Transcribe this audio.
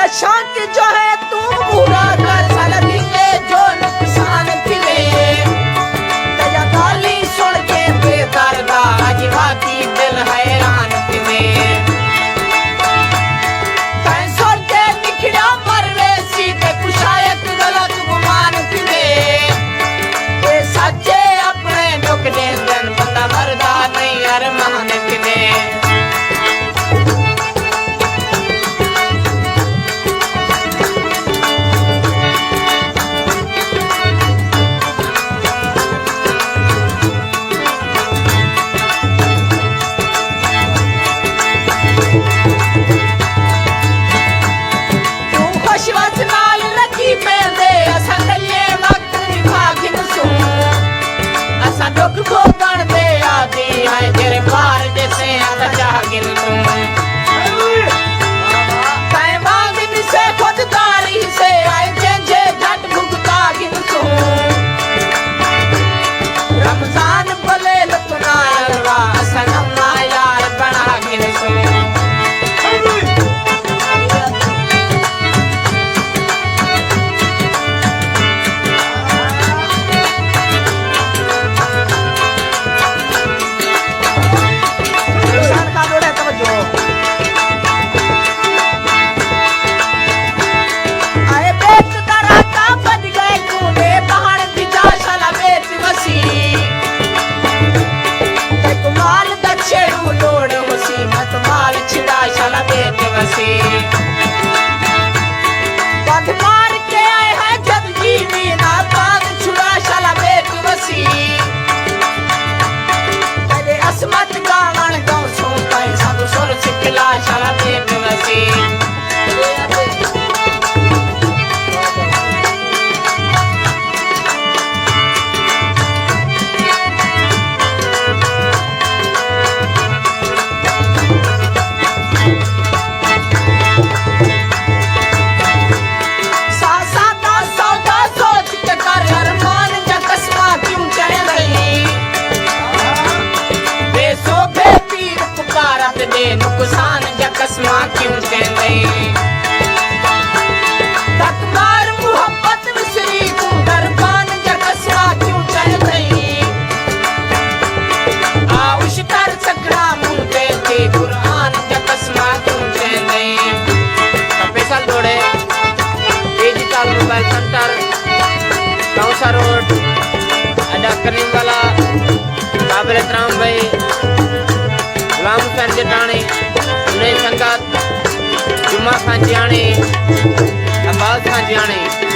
शांत जो है तू पूरा कर सलती के जो नुकसान थिवे तेरा गाली सुन के बेदर्दा अजवाती दिल हैरान थिवे कैसों के निखड़ा मरवे सीधे कुशायत गलत गुमान थिवे ये सच्चे अपने नुकड़े दिन बंदा मरदा नहीं अरमान थिवे मार के आए हैं जब जीवी ना बाग छुड़ा शाला बेट वसी तेरे असमत गावन गाँव सोता है सब सुर सिखला शाला बेट वसी नुकसान जकस्मा क्यों कहते तकबार मोहब्बत मिसरी तू दरबान जकस्मा क्यों कहते आउश कर सकरा मुंते थे कुरान जकस्मा क्यों कहते पैसा जोड़े digital mobile center Kausa road अदा करीम वाला काबिल राम भाई गुलाम हुसैन जटाणी नई संगत जुम्मा खान जियाणी अब्बास खान जियाणी